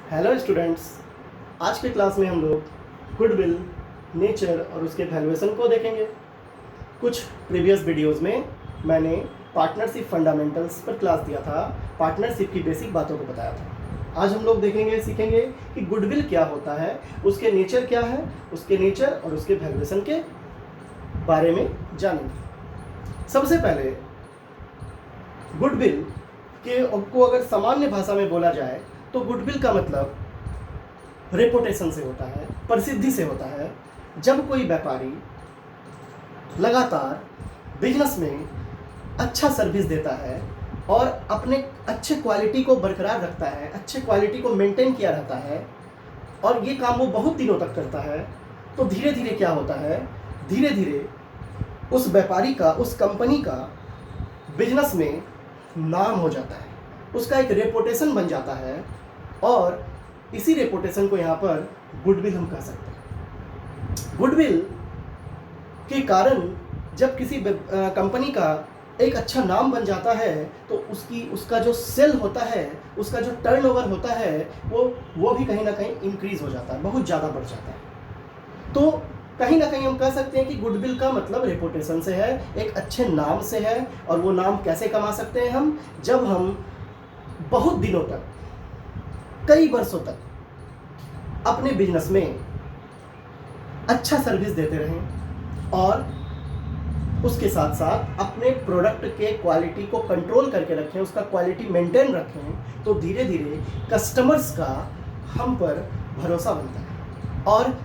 Hello students, आज के class में हम लोग गुडविल, नेचर और उसके वैल्यूएशन को देखेंगे। कुछ प्रीवियस वीडियोस में मैंने पार्टनरशिप फंडामेंटल्स पर क्लास दिया था, पार्टनरशिप की बेसिक बातों को बताया था। आज हम लोग देखेंगे, सीखेंगे कि गुडविल क्या होता है, उसके नेचर क्या है, उसके नेचर और उसके वैल्यूएशन के बारे में जानेंगे। सबसे पहले गुडविल के को अगर सामान्य भाषा में बोला जाए तो गुडविल का मतलब रेपुटेशन से होता है, प्रसिद्धि से होता है। जब कोई व्यापारी लगातार बिजनेस में अच्छा सर्विस देता है और अपने अच्छे क्वालिटी को बरकरार रखता है, अच्छे क्वालिटी को मेंटेन किया रहता है और ये काम वो बहुत दिनों तक करता है, तो धीरे धीरे क्या होता है, धीरे धीरे उस व्यापारी का, उस कंपनी का बिजनेस में नाम हो जाता है, उसका एक रेपुटेशन बन जाता है और इसी रेपुटेशन को यहाँ पर गुडविल हम कह सकते हैं। गुडविल के कारण जब किसी कंपनी का एक अच्छा नाम बन जाता है तो उसका जो सेल होता है, उसका जो टर्नओवर होता है वो भी कहीं ना कहीं इंक्रीज हो जाता है, बहुत ज़्यादा बढ़ जाता है। तो कहीं ना कहीं हम कह सकते हैं कि गुडविल का मतलब रेपुटेशन से है, एक अच्छे नाम से है। और वो नाम कैसे कमा सकते हैं हम, जब हम बहुत दिनों तक, कई वर्षों तक अपने बिजनेस में अच्छा सर्विस देते रहें और उसके साथ साथ अपने प्रोडक्ट के क्वालिटी को कंट्रोल करके रखें, उसका क्वालिटी मेंटेन रखें, तो धीरे धीरे कस्टमर्स का हम पर भरोसा बनता है और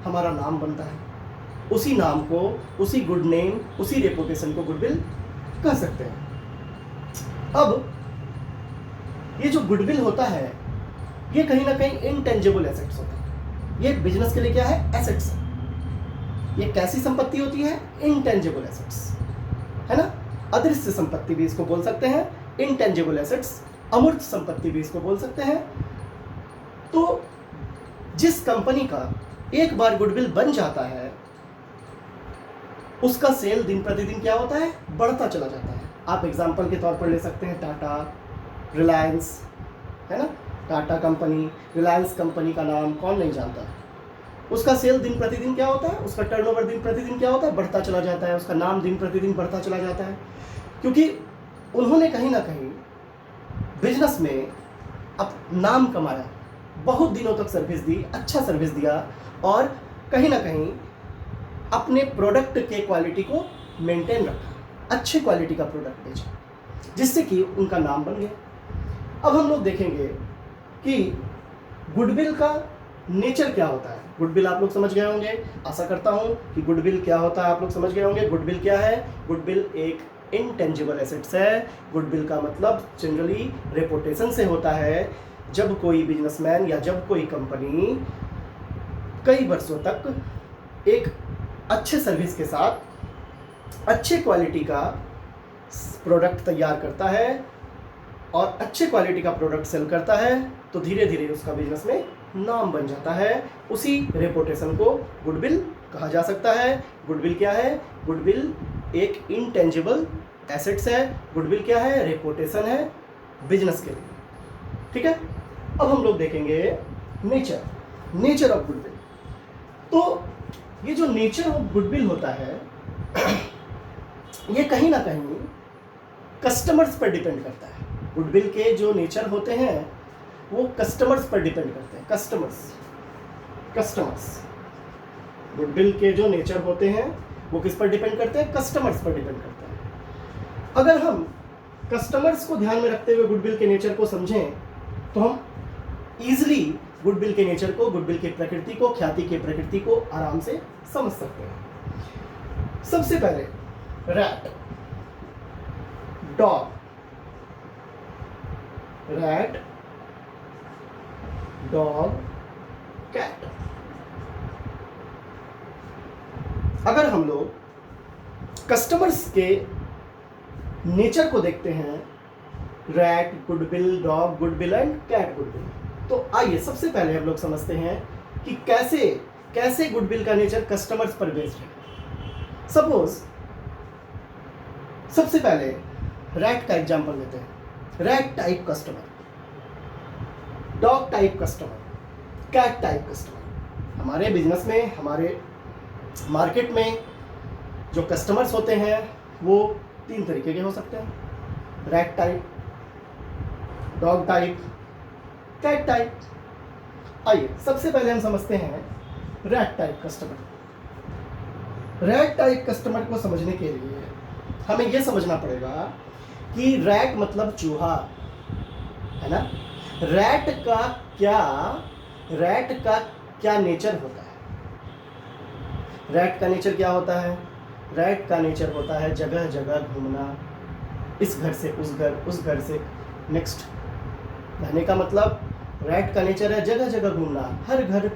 हमारा नाम बनता है। उसी नाम को, उसी गुड नेम, उसी रेपुटेशन को गुडविल कह सकते हैं। अब ये जो गुडविल होता है, ये कहीं ना कहीं इनटेंजिबल एसेट्स होते हैं। ये बिजनेस के लिए क्या है, एसेट्स है। ये कैसी संपत्ति होती है, इनटेंजिबल एसेट्स, है ना। अदृश्य संपत्ति भी इसको बोल सकते हैं, इनटेंजिबल एसेट्स, अमूर्त संपत्ति भी इसको बोल सकते हैं। तो जिस कंपनी का एक बार गुडविल बन जाता है, उसका सेल दिन प्रतिदिन क्या होता है, बढ़ता चला जाता है। आप एग्जांपल के तौर पर ले सकते हैं टाटा, रिलायंस, है ना। टाटा कंपनी, रिलायंस कंपनी का नाम कौन नहीं जानता है। उसका सेल दिन प्रतिदिन क्या होता है, उसका टर्नओवर दिन प्रतिदिन क्या होता है, बढ़ता चला जाता है, उसका नाम दिन प्रतिदिन बढ़ता चला जाता है, क्योंकि उन्होंने कहीं ना कहीं बिजनेस में अब नाम कमाया, बहुत दिनों तक सर्विस दी, अच्छा सर्विस दिया और कहीं ना कहीं अपने प्रोडक्ट के क्वालिटी को मेंटेन रखा, अच्छे क्वालिटी का प्रोडक्ट बेचा, जिससे कि उनका नाम बन गया। अब हम लोग देखेंगे कि गुडविल का नेचर क्या होता है। गुडविल आप लोग समझ गए होंगे, आशा करता हूं कि गुडविल क्या होता है आप लोग समझ गए होंगे। गुडविल क्या है, गुडविल एक इनटेंजिबल एसेट्स है। गुडविल का मतलब जनरली रेपुटेशन से होता है। जब कोई बिजनेसमैन या जब कोई कंपनी कई वर्षों तक एक अच्छे सर्विस के साथ अच्छे क्वालिटी का प्रोडक्ट तैयार करता है और अच्छे क्वालिटी का प्रोडक्ट सेल करता है, तो धीरे धीरे उसका बिजनेस में नाम बन जाता है। उसी रेपुटेशन को गुडविल कहा जा सकता है। गुडविल क्या है, गुडविल एक इनटेंजिबल एसेट्स है। गुडविल क्या है, रेपुटेशन है बिजनेस के लिए। ठीक है, अब हम लोग देखेंगे नेचर ऑफ गुडविल। तो ये जो नेचर ऑफ गुडविल होता है, ये कहीं ना कहीं कस्टमर्स पर डिपेंड करता है। गुडविल के जो नेचर होते हैं वो कस्टमर्स पर डिपेंड करते हैं। कस्टमर्स गुडविल के जो नेचर होते हैं वो किस पर डिपेंड करते हैं, कस्टमर्स पर डिपेंड करते हैं। अगर हम कस्टमर्स को ध्यान में रखते हुए गुडविल के नेचर को समझें तो हम इजीली गुडविल के नेचर को, गुडविल की प्रकृति को, ख्याति की प्रकृति को आराम से समझ सकते हैं। सबसे पहले rat, dog, rat, dog, cat. अगर हम लोग कस्टमर्स के नेचर को देखते हैं, rat goodwill, dog goodwill and cat goodwill, तो आइए सबसे पहले हम लोग समझते हैं कि कैसे गुडविल का नेचर कस्टमर्स पर बेस्ड है। सपोज सबसे पहले रैट का एग्जांपल लेते हैं। Rat type customer, dog type customer, cat type customer. हमारे बिजनेस में, हमारे मार्केट में जो कस्टमर्स होते हैं वो 3 तरीके के हो सकते हैं, rat type, dog type, cat type. आइए सबसे पहले हम समझते हैं rat type customer. Rat type customer को समझने के लिए हमें यह समझना पड़ेगा कि रैट मतलब चूहा है ना। रैट का क्या नेचर होता है? रैट का नेचर क्या होता है? रैट का नेचर होता है जगह जगह घूमना, इस घर से उस घर, उस घर से नेक्स्ट। कहने का मतलब रैट का नेचर है जगह जगह घूमना, हर घर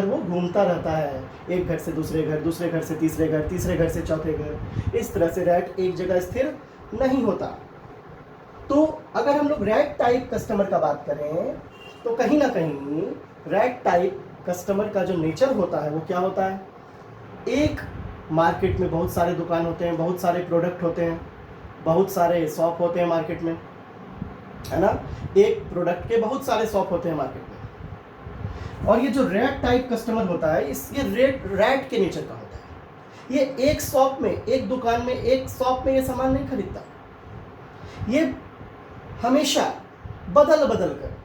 वो घूमता रहता है, एक घर से दूसरे घर, दूसरे घर से तीसरे घर, तीसरे घर से चौथे घर। इस तरह से रैट एक जगह स्थिर नहीं होता। तो अगर हम लोग रैट टाइप कस्टमर का बात करें तो कहीं ना कहीं रैट टाइप कस्टमर का जो नेचर होता है वो क्या होता है? एक मार्केट में बहुत सारे दुकान होते हैं, बहुत सारे प्रोडक्ट होते हैं, बहुत सारे शॉप होते हैं मार्केट में, है ना। एक प्रोडक्ट के बहुत सारे शॉप होते हैं मार्केट में। और ये जो रैट टाइप कस्टमर होता है ये रैट के नेचर का होता है। ये एक शॉप में, एक दुकान में, एक शॉप में ये सामान नहीं खरीदता। ये हमेशा बदल कर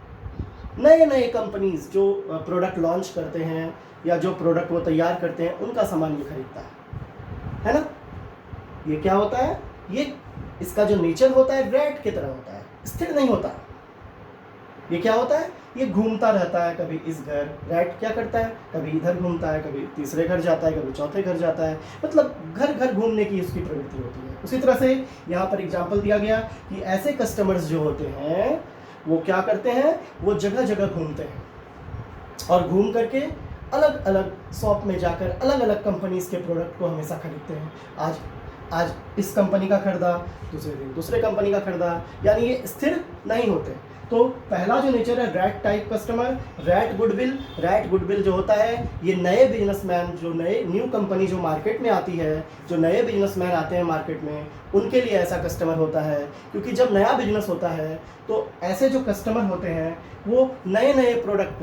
नए नए कंपनीज जो प्रोडक्ट लॉन्च करते हैं या जो प्रोडक्ट वो तैयार करते हैं उनका सामान ये खरीदता है ना। ये क्या होता है? ये इसका जो नेचर होता है रैट की तरह होता है, स्थिर नहीं होता। ये क्या होता है? ये घूमता रहता है, कभी इस घर। रैट क्या करता है? कभी इधर घूमता है, कभी तीसरे घर जाता है, कभी चौथे घर जाता है, मतलब घर घर घूमने की उसकी प्रवृत्ति होती है। उसी तरह से यहाँ पर एग्जाम्पल दिया गया कि ऐसे कस्टमर्स जो होते हैं वो क्या करते हैं? वो जगह जगह घूमते हैं और घूम करके अलग अलग शॉप में जाकर अलग अलग कंपनीज के प्रोडक्ट को हमेशा खरीदते हैं। आज इस कंपनी का खरीदा, दूसरे दिन दूसरे कंपनी का खरीदा, यानी ये स्थिर नहीं होते। तो पहला जो नेचर है rat type customer, rat goodwill जो होता है ये नए बिजनेसमैन, जो न्यू कंपनी जो मार्केट में आती है, जो नए बिजनेसमैन आते हैं मार्केट में, उनके लिए ऐसा कस्टमर होता है। क्योंकि जब नया बिजनेस होता है तो ऐसे जो कस्टमर होते हैं वो नए नए प्रोडक्ट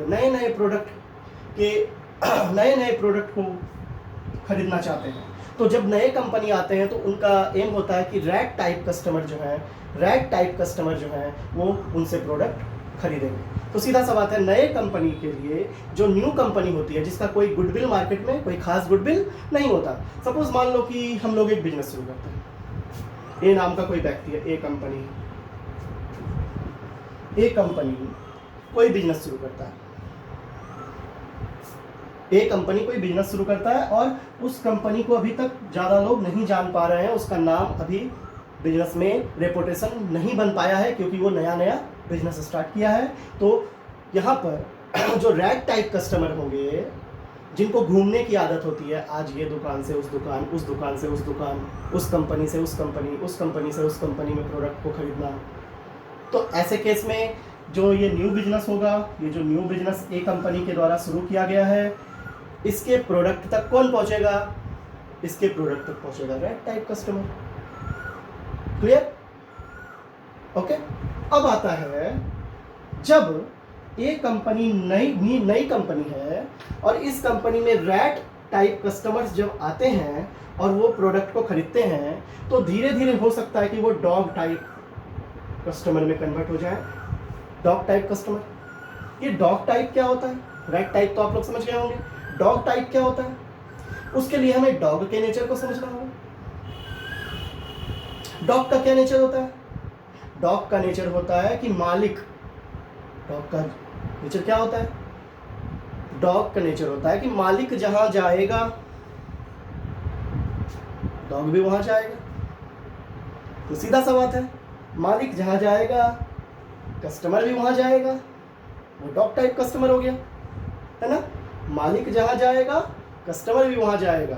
को खरीदना चाहते हैं। तो जब नए कंपनी आते हैं तो उनका एम होता है कि रैट टाइप कस्टमर जो है वो उनसे प्रोडक्ट खरीदेंगे। तो सीधा सा बात है, नए कंपनी के लिए जो न्यू कंपनी होती है जिसका कोई गुडविल मार्केट में कोई खास गुडविल नहीं होता। सपोज मान लो कि हम लोग एक बिजनेस शुरू करते हैं, ए नाम का कोई व्यक्ति है, ए कंपनी कोई बिजनेस शुरू करता है, एक कंपनी कोई बिजनेस शुरू करता है और उस कंपनी को अभी तक ज़्यादा लोग नहीं जान पा रहे हैं, उसका नाम अभी बिजनेस में रेपुटेशन नहीं बन पाया है क्योंकि वो नया बिजनेस स्टार्ट किया है। तो यहाँ पर जो रैट टाइप कस्टमर होंगे जिनको घूमने की आदत होती है, आज ये दुकान से उस दुकान, उस दुकान से उस दुकान, उस कंपनी से उस कंपनी, उस कंपनी से उस कंपनी में प्रोडक्ट को खरीदना, तो ऐसे केस में जो ये न्यू बिजनेस होगा, ये जो न्यू बिजनेस एक कंपनी के द्वारा शुरू किया गया है, इसके प्रोडक्ट तक कौन पहुंचेगा? इसके प्रोडक्ट तक पहुंचेगा rat type customer. Clear? Okay. अब आता है जब एक कंपनी नई कंपनी है और इस कंपनी में रैट टाइप कस्टमर्स जब आते हैं और वो प्रोडक्ट को खरीदते हैं तो धीरे धीरे हो सकता है कि वो डॉग टाइप कस्टमर में कन्वर्ट हो जाए। डॉग टाइप कस्टमर, ये डॉग टाइप क्या होता है? रैट टाइप तो आप लोग समझ गए होंगे। डॉग टाइप क्या होता है? उसके लिए हमें डॉग के नेचर को समझना होगा। डॉग का क्या नेचर होता है? डॉग का नेचर होता है कि मालिक, डॉग का नेचर क्या होता है? डॉग का नेचर होता है कि मालिक जहां जाएगा डॉग भी वहां जाएगा। तो सीधा सा बात है, मालिक जहां जाएगा कस्टमर भी वहां जाएगा, वो डॉग टाइप कस्टमर हो गया, है ना। मालिक जहां जाएगा कस्टमर भी वहां जाएगा,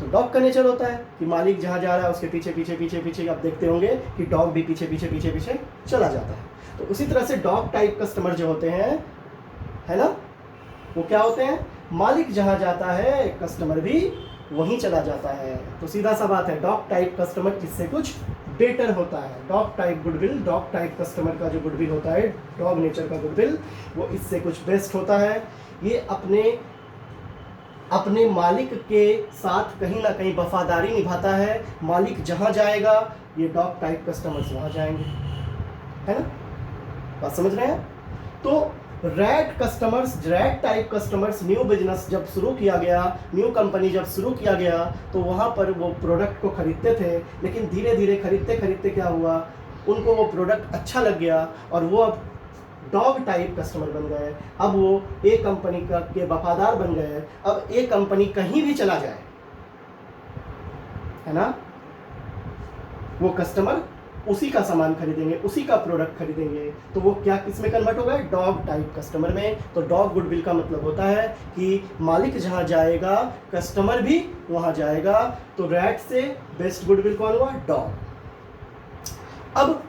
तो डॉग का नेचर होता है कि मालिक जहां जा रहा है उसके पीछे पीछे पीछे पीछे आप देखते होंगे कि डॉग भी पीछे पीछे पीछे पीछे चला जाता है। तो उसी तरह से डॉग टाइप कस्टमर जो होते हैं, है ना, वो क्या होते हैं? मालिक जहां जाता है कस्टमर भी वहीं चला जाता है। तो सीधा सा बात है, डॉग टाइप कस्टमर किससे कुछ बेटर होता है। Dog type goodwill, dog type customer का जो गुडविल होता है, डॉग नेचर का गुडविल, वो इससे कुछ बेस्ट होता है। ये अपने मालिक के साथ कहीं ना कहीं वफादारी निभाता है। मालिक जहां जाएगा ये डॉग टाइप कस्टमर्स वहां जाएंगे, है ना? बात समझ रहे हैं? तो rat type customers, new business जब शुरू किया गया, न्यू कंपनी जब शुरू किया गया, तो वहाँ पर वो प्रोडक्ट को खरीदते थे, लेकिन धीरे धीरे खरीदते खरीदते क्या हुआ, उनको वो प्रोडक्ट अच्छा लग गया और वो अब डॉग टाइप कस्टमर बन गए। अब वो एक कंपनी के वफादार बन गए। अब एक कंपनी कहीं भी चला जाए, है ना, वो कस्टमर उसी का सामान खरीदेंगे, उसी का प्रोडक्ट खरीदेंगे। तो वो क्या किस में कन्वर्ट हो गए? डॉग टाइप कस्टमर में। तो डॉग गुडविल का मतलब होता है कि मालिक जहां जाएगा कस्टमर भी वहां जाएगा। तो रैट से बेस्ट गुडविल कौन हुआ? डॉग। अब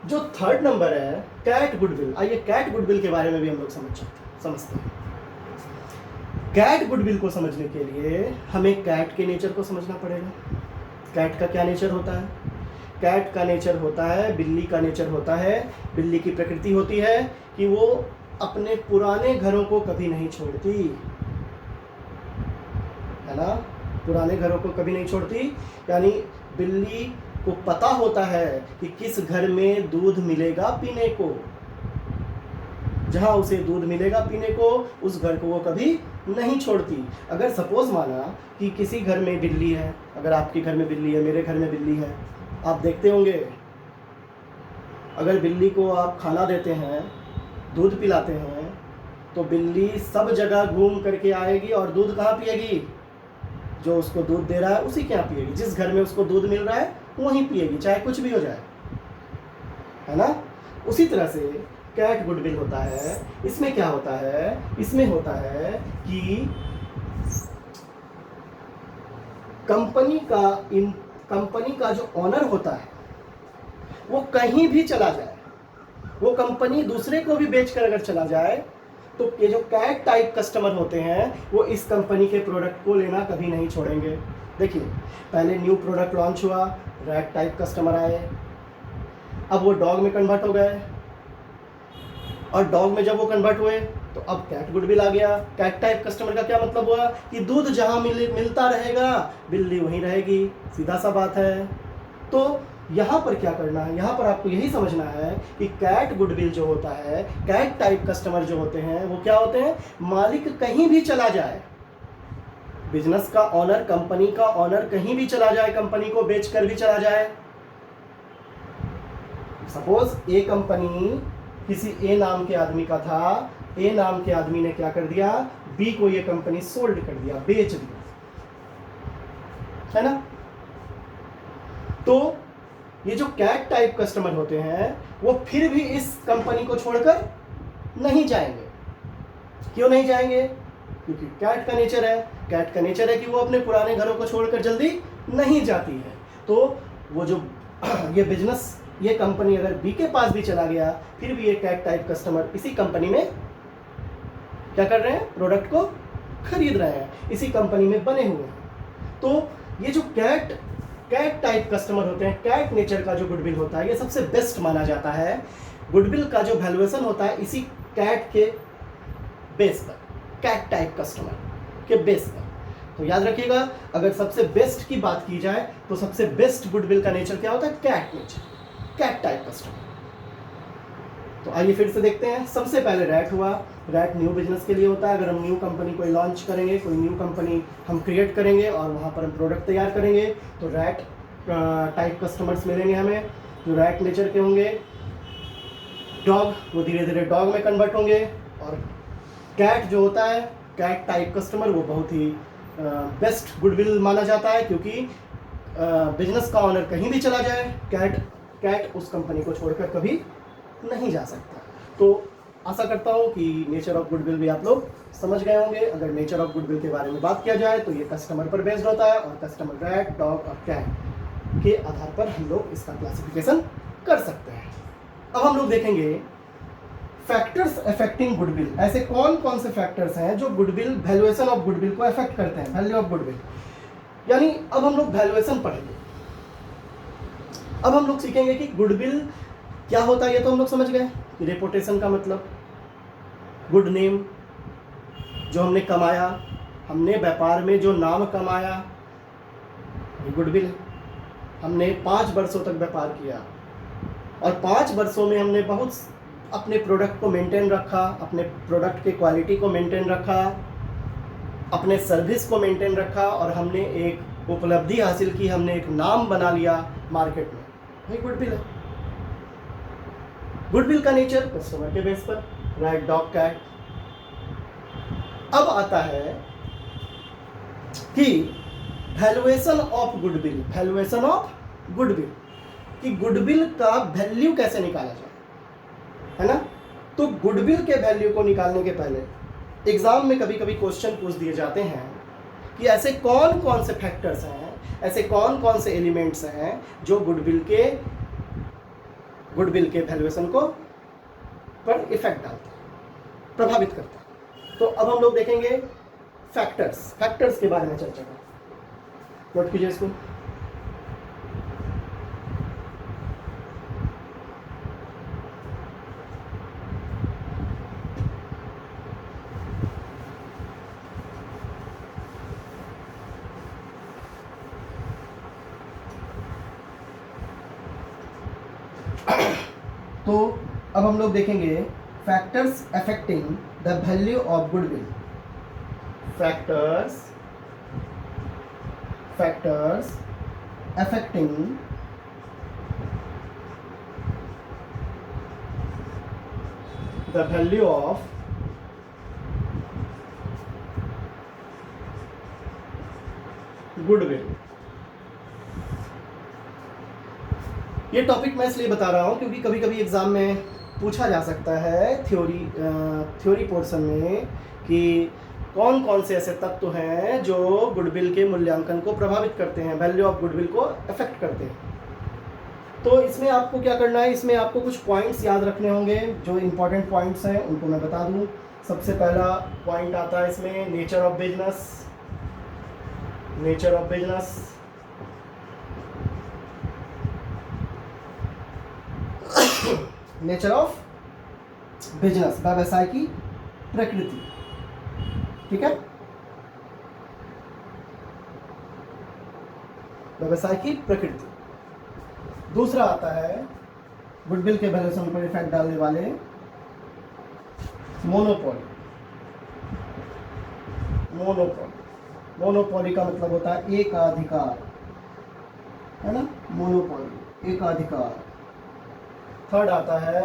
जो थर्ड नंबर है कैट गुडविल। आइए कैट गुडविल के बारे में भी हम लोग समझते हैं। कैट गुडविल को समझने के लिए हमें कैट के नेचर को समझना पड़ेगा। कैट का क्या नेचर होता है? कैट का नेचर होता है, बिल्ली का नेचर होता है, बिल्ली की प्रकृति होती है कि वो अपने पुराने घरों को कभी नहीं छोड़ती, है ना? पुराने घरों को कभी नहीं छोड़ती, यानी बिल्ली को पता होता है कि किस घर में दूध मिलेगा पीने को। जहां उसे दूध मिलेगा पीने को, उस घर को वो कभी नहीं छोड़ती। अगर सपोज माना कि किसी घर में बिल्ली है, अगर आपके घर में बिल्ली है, मेरे घर में बिल्ली है, आप देखते होंगे अगर बिल्ली को आप खाना देते हैं, दूध पिलाते हैं, तो बिल्ली सब जगह घूम करके आएगी और दूध कहाँ पिएगी? जो उसको दूध दे रहा है उसी के यहाँ पिएगी। जिस घर में उसको दूध मिल रहा है वहीं पिएगी, चाहे कुछ भी हो जाए, है ना? उसी तरह से कैट गुडविल होता है। इसमें क्या होता है? इसमें होता है कि कंपनी का जो ऑनर होता है वो कहीं भी चला जाए, वो कंपनी दूसरे को भी बेचकर अगर चला जाए, तो ये जो कैट टाइप कस्टमर होते हैं वो इस कंपनी के प्रोडक्ट को लेना कभी नहीं छोड़ेंगे। देखिए, पहले न्यू प्रोडक्ट लॉन्च हुआ, रैट टाइप कस्टमर आए, अब वो डॉग में कन्वर्ट हो गए, और डॉग में जब वो कन्वर्ट हुए तो अब कैट गुडविल आ गया। कैट टाइप कस्टमर का क्या मतलब हुआ कि दूध जहां मिलता रहेगा बिल्ली वहीं रहेगी, सीधा सा बात है। तो यहाँ पर क्या करना है? यहाँ पर आपको यही समझना है कि कैट गुडविल जो होता है, कैट टाइप कस्टमर जो होते हैं, वो क्या होते हैं? मालिक कहीं भी चला जाए, बिजनेस का ऑनर, कंपनी का ऑनर कहीं भी चला जाए, कंपनी को बेचकर भी चला जाए। सपोज ए कंपनी किसी ए नाम के आदमी का था, ए नाम के आदमी ने क्या कर दिया? बी को ये कंपनी सोल्ड कर दिया, बेच दिया, है ना? तो ये जो कैट टाइप कस्टमर होते हैं वो फिर भी इस कंपनी को छोड़कर नहीं जाएंगे। क्यों नहीं जाएंगे? क्योंकि कैट का नेचर है। कैट का नेचर है कि वो अपने पुराने घरों को छोड़कर जल्दी नहीं जाती है। तो वो जो ये बिजनेस, ये कंपनी अगर बी के पास भी चला गया, फिर भी ये कैट टाइप कस्टमर इसी कंपनी में क्या कर रहे हैं? प्रोडक्ट को खरीद रहे हैं, इसी कंपनी में बने हुए हैं। तो ये जो कैट टाइप कस्टमर होते हैं, कैट नेचर का जो गुडविल होता है, ये सबसे बेस्ट माना जाता है। गुडविल का जो वैल्यूएशन होता है इसी कैट के बेस पर, कैट टाइप कस्टमर के बेस पर। तो याद रखिएगा, अगर सबसे बेस्ट की बात की जाए तो सबसे बेस्ट गुडविल का नेचर क्या होता है? Cat nature, cat type customer. तो आइए फिर से देखते हैं। सबसे पहले रैट हुआ। रैट न्यू बिजनेस के लिए होता है। अगर हम न्यू कंपनी कोई लॉन्च करेंगे, कोई न्यू कंपनी हम क्रिएट करेंगे और वहाँ पर हम प्रोडक्ट तैयार करेंगे, तो रैट टाइप कस्टमर्स मिलेंगे हमें, जो रैट नेचर के होंगे। डॉग, वो धीरे धीरे डॉग में कन्वर्ट होंगे। और कैट जो होता है, कैट टाइप कस्टमर, वो बहुत ही बेस्ट गुडविल माना जाता है, क्योंकि बिजनेस का ऑनर कहीं भी चला जाए, कैट उस कंपनी को छोड़कर कभी नहीं जा सकता। तो आशा करता हूँ कि नेचर ऑफ गुडविल भी आप लोग समझ गए होंगे। अगर नेचर ऑफ गुडविल के बारे में बात किया जाए तो ये कस्टमर पर बेस्ड होता है, और कस्टमर रैट, डॉग और कैट के आधार पर हम लोग इसका क्लासिफिकेशन कर सकते हैं। अब हम लोग देखेंगे फैक्टर्स अफेक्टिंग गुडविल। ऐसे कौन कौन से फैक्टर्स हैं जो गुडविल, वैल्यूएशन ऑफ गुडविल को अफेक्ट करते हैं, वैल्यू ऑफ गुडविल। यानी अब हम लोग वैल्यूएशन पढ़ेंगे। अब हम लोग सीखेंगे कि गुडविल क्या होता है। ये तो हम लोग समझ गए, रेपुटेशन का मतलब गुड नेम, जो हमने कमाया, हमने व्यापार में जो नाम कमाया, ये गुडविल है। हमने 5 वर्षों तक व्यापार किया और 5 वर्षों में हमने बहुत अपने प्रोडक्ट को मेंटेन रखा, अपने प्रोडक्ट की क्वालिटी को मेंटेन रखा, अपने सर्विस को मेंटेन रखा और हमने एक उपलब्धि हासिल की, हमने एक नाम बना लिया मार्केट में, वही गुडविल है। गुडविल का नेचर कस्टमर के बेस पर, राइट डॉग कैट। अब आता है कि valuation of goodwill, valuation of goodwill, कि गुडविल का वैल्यू कैसे निकाला जाए, है ना। तो गुडविल के वैल्यू को निकालने के पहले एग्जाम में कभी कभी क्वेश्चन पूछ दिए जाते हैं कि ऐसे कौन कौन से फैक्टर्स हैं, ऐसे कौन कौन से एलिमेंट्स हैं जो गुडविल के वैल्यूएशन को पर इफेक्ट डालते हैं, प्रभावित करते हैं। तो अब हम लोग देखेंगे फैक्टर्स के बारे में चर्चा करें। नोट कीजिए इसको। तो अब हम लोग देखेंगे factors affecting the value of goodwill. Factors affecting the value of goodwill. ये टॉपिक मैं इसलिए बता रहा हूँ क्योंकि कभी कभी एग्जाम में पूछा जा सकता है थ्योरी पोर्शन में कि कौन कौन से ऐसे तत्व हैं जो गुडविल के मूल्यांकन को प्रभावित करते हैं, वैल्यू ऑफ गुडविल को अफेक्ट करते हैं। तो इसमें आपको क्या करना है, इसमें आपको कुछ पॉइंट्स याद रखने होंगे। जो इंपॉर्टेंट पॉइंट्स हैं उनको मैं बता दूं। सबसे पहला पॉइंट आता है इसमें nature of business. Nature of business, nature of business, व्यवसाय की प्रकृति, ठीक है, व्यवसाय की प्रकृति। दूसरा आता है गुडविल के वैल्यूएशन पर इफेक्ट डालने वाले मोनोपोली। मोनोपोली का मतलब होता है एकाधिकार, है ना, मोनोपोली, एकाधिकार। थर्ड आता है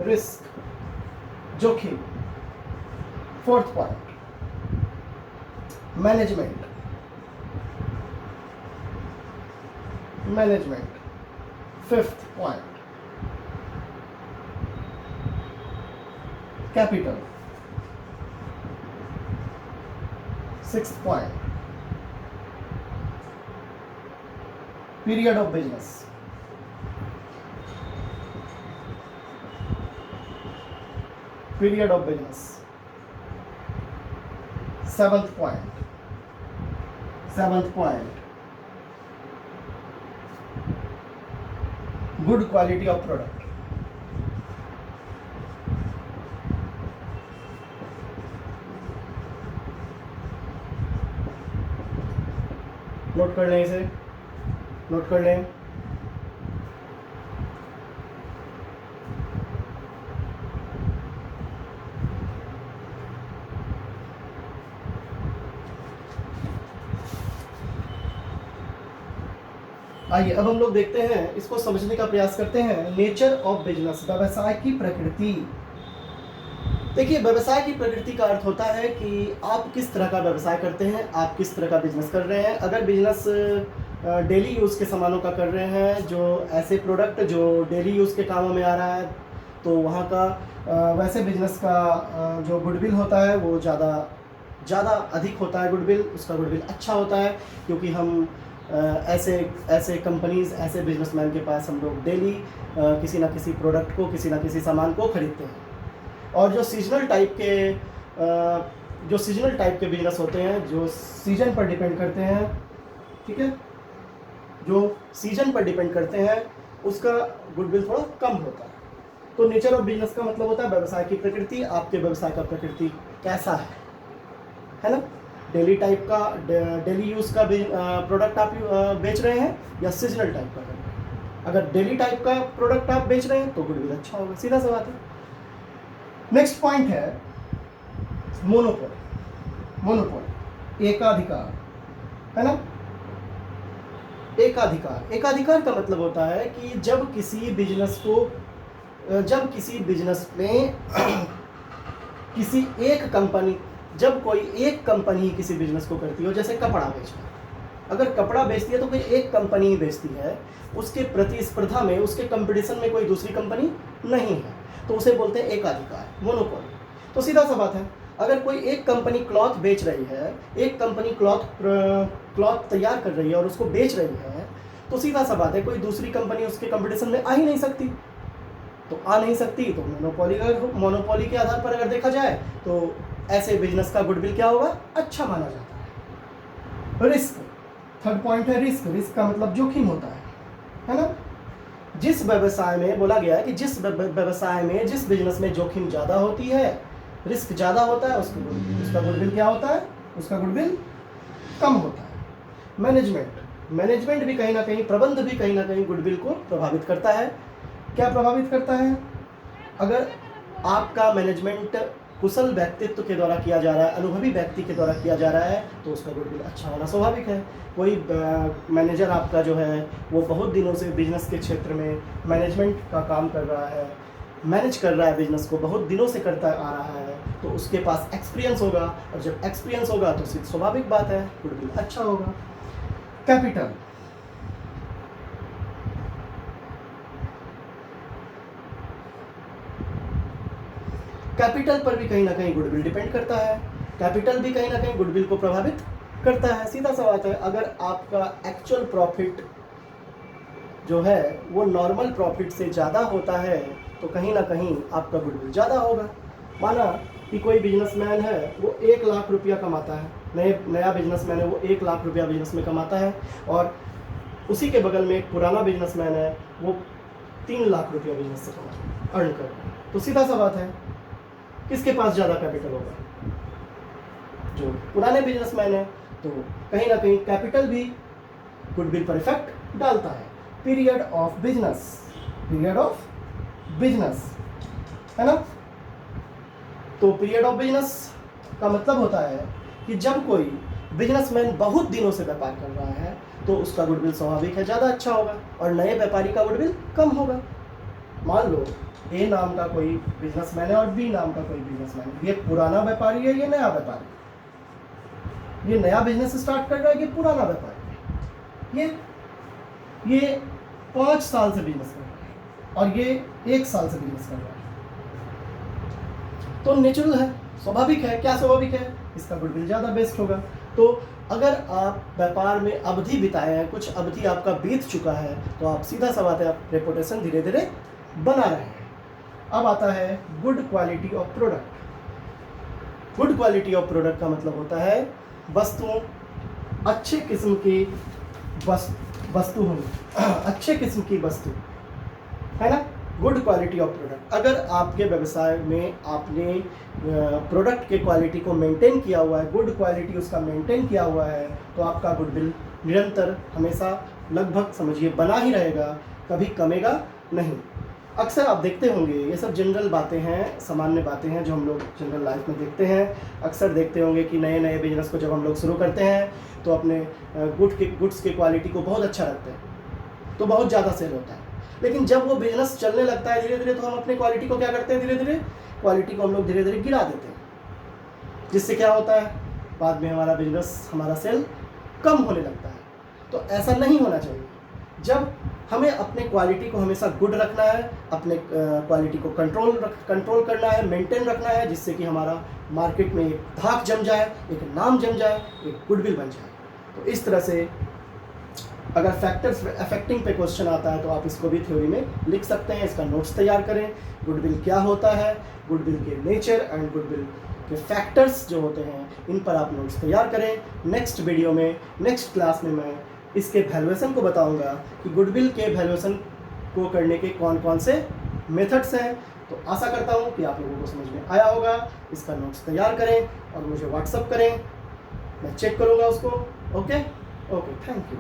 रिस्क, जोखिम। Fourth point management. Fifth point capital. Sixth point period of business. Seventh point good quality of product. Note कर लें, इसे नोट कर लें। आइए अब हम लोग देखते हैं, इसको समझने का प्रयास करते हैं। नेचर ऑफ बिजनेस, व्यवसाय की प्रकृति। देखिए, व्यवसाय की प्रकृति का अर्थ होता है कि आप किस तरह का व्यवसाय करते हैं, आप किस तरह का बिजनेस कर रहे हैं। अगर बिजनेस डेली यूज़ के सामानों का कर रहे हैं, जो ऐसे प्रोडक्ट जो डेली यूज़ के कामों में आ रहा है, तो वहाँ का वैसे बिजनेस का जो गुडविल होता है वो ज़्यादा अधिक होता है। गुडविल, उसका गुडविल अच्छा होता है क्योंकि हम ऐसे कंपनीज, ऐसे बिजनेसमैन के पास हम लोग डेली किसी ना किसी प्रोडक्ट को, किसी ना किसी सामान को खरीदते हैं। और जो सीजनल टाइप के बिजनेस होते हैं, जो सीजन पर डिपेंड करते हैं, ठीक है, जो सीजन पर डिपेंड करते हैं उसका गुडविल थोड़ा कम होता है। तो नेचर ऑफ बिजनेस का मतलब होता है व्यवसाय की प्रकृति, आपके व्यवसाय का प्रकृति कैसा है ना। डेली टाइप का, डेली यूज़ का प्रोडक्ट आप बेच रहे हैं या सीजनल टाइप का कर रहे हैं। अगर डेली टाइप का प्रोडक्ट आप बेच रहे हैं तो गुडविल अच्छा होगा, सीधा सा बात है। नेक्स्ट पॉइंट है मोनोपोली। मोनोपोली एकाधिकार, है ना। एकाधिकार का मतलब होता है कि जब किसी बिजनेस में किसी एक कंपनी, जब कोई एक कंपनी किसी बिजनेस को करती हो, जैसे कपड़ा बेचना, अगर कपड़ा बेचती है तो कोई एक कंपनी ही बेचती है, उसके प्रतिस्पर्धा में, उसके कंपटीशन में कोई दूसरी कंपनी नहीं है, तो उसे बोलते हैं एकाधिकार, मोनोपोली। तो सीधा सा बात है, अगर कोई एक कंपनी क्लॉथ बेच रही है, एक कंपनी क्लॉथ तैयार कर रही है और उसको बेच रही है, तो सीधा सा बात है कोई दूसरी कंपनी उसके कंपटीशन में आ ही नहीं सकती। तो आ नहीं सकती तो मोनोपोली के आधार पर अगर देखा जाए तो ऐसे बिजनेस का गुडविल क्या होगा, अच्छा माना जाता है। रिस्क, थर्ड पॉइंट है रिस्क। रिस्क का मतलब जोखिम होता है ना। जिस व्यवसाय में बोला गया है कि जिस व्यवसाय में, जिस बिजनेस में जोखिम ज़्यादा होती है, रिस्क ज़्यादा होता है, उसका गुडविल क्या होता है, उसका गुडविल कम होता है। मैनेजमेंट भी कहीं ना कहीं, प्रबंध भी कहीं ना कहीं गुडविल को प्रभावित करता है। क्या प्रभावित करता है? अगर आपका मैनेजमेंट कुशल व्यक्तित्व के द्वारा किया जा रहा है, अनुभवी व्यक्ति के द्वारा किया जा रहा है, तो उसका गुडविल अच्छा होना स्वाभाविक है। कोई मैनेजर आपका जो है वो बहुत दिनों से बिजनेस के क्षेत्र में मैनेजमेंट का काम कर रहा है, मैनेज कर रहा है, बिजनेस को बहुत दिनों से करता आ रहा है, तो उसके पास एक्सपीरियंस होगा, और जब एक्सपीरियंस होगा तो स्वाभाविक बात है गुडविल अच्छा होगा। कैपिटल पर भी कहीं ना कहीं गुडविल डिपेंड करता है। कैपिटल भी कहीं ना कहीं गुडविल को प्रभावित करता है, सीधा सा बात है। अगर आपका एक्चुअल प्रॉफिट जो है वो नॉर्मल प्रॉफिट से ज़्यादा होता है तो कहीं ना कहीं आपका गुडविल ज़्यादा होगा। माना कि कोई बिजनेसमैन है वो 1 लाख रुपया कमाता है, नया बिजनेसमैन है वो 1 लाख रुपया बिजनेस में कमाता है, और उसी के बगल में एक पुराना बिजनेसमैन है वो 3 लाख रुपया बिजनेस से अर्न कर रहा है, तो सीधा सा बात है किसके पास ज़्यादा कैपिटल होगा? जो पुराने बिजनेसमैन है। तो कहीं ना कहीं कैपिटल भी गुडविल पर इफेक्ट डालता है। पीरियड ऑफ बिजनेस, है ना। तो पीरियड ऑफ बिजनेस का मतलब होता है कि जब कोई बिजनेसमैन बहुत दिनों से व्यापार कर रहा है तो उसका गुडविल स्वाभाविक है ज़्यादा अच्छा होगा, और नए व्यापारी का गुडविल कम होगा। मान लो ए नाम का कोई बिजनेसमैन है और बी नाम का कोई बिजनेसमैन है, ये पुराना व्यापारी है, ये नया व्यापारी, ये नया बिजनेस स्टार्ट कर रहा है, ये पुराना व्यापारी है, ये 5 साल से बिजनेस कर रहा है और ये 1 साल से बिजनेस कर रहा है। तो नेचुरल है, स्वाभाविक है। क्या स्वाभाविक है? इसका गुडविल ज़्यादा बेस्ट होगा। तो अगर आप व्यापार में अवधि बिताए हैं, कुछ अवधि आपका बीत चुका है, तो आप सीधा सा बात है आप रेपुटेशन धीरे धीरे बना रहे हैं। अब आता है good quality of product. Good quality of product का मतलब होता है वस्तुओं, अच्छे किस्म की वस्तु होनी, अच्छे किस्म की वस्तु, है ना। Good quality of product. अगर आपके व्यवसाय में आपने प्रोडक्ट के क्वालिटी को मेंटेन किया हुआ है, गुड क्वालिटी उसका मेंटेन किया हुआ है, तो आपका गुडविल निरंतर हमेशा लगभग समझिए बना ही रहेगा, कभी कमेगा नहीं। अक्सर आप देखते होंगे, ये सब जनरल बातें हैं, सामान्य बातें हैं जो हम लोग जनरल लाइफ में देखते हैं। अक्सर देखते होंगे कि नए नए बिजनेस को जब हम लोग शुरू करते हैं तो अपने गुड्स के क्वालिटी को बहुत अच्छा रखते हैं तो बहुत ज़्यादा सेल होता है। लेकिन जब वो बिजनेस चलने लगता है धीरे धीरे, तो हम अपने क्वालिटी को क्या करते हैं, धीरे धीरे क्वालिटी को हम लोग धीरे धीरे गिरा देते हैं, जिससे क्या होता है बाद में हमारा बिजनेस, हमारा सेल कम होने लगता है। तो ऐसा नहीं होना चाहिए। जब हमें अपने क्वालिटी को हमेशा गुड रखना है, अपने क्वालिटी को कंट्रोल करना है, मेंटेन रखना है, जिससे कि हमारा मार्केट में एक धाक जम जाए, एक नाम जम जाए, एक गुडविल बन जाए। तो इस तरह से अगर फैक्टर्स अफेक्टिंग पे क्वेश्चन आता है तो आप इसको भी थ्योरी में लिख सकते हैं, इसका नोट्स तैयार करें। गुडविल क्या होता है, गुडविल के नेचर एंड गुडविल के फैक्टर्स जो होते हैं, इन पर आप नोट्स तैयार करें। नेक्स्ट वीडियो में, नेक्स्ट क्लास में मैं इसके वैल्यूएशन को बताऊंगा कि गुडविल के वैल्यूएशन को करने के कौन कौन से मेथड्स हैं। तो आशा करता हूँ कि आप लोगों को समझ में आया होगा। इसका नोट्स तैयार करें और मुझे व्हाट्सअप करें, मैं चेक करूँगा उसको। Okay, thank you.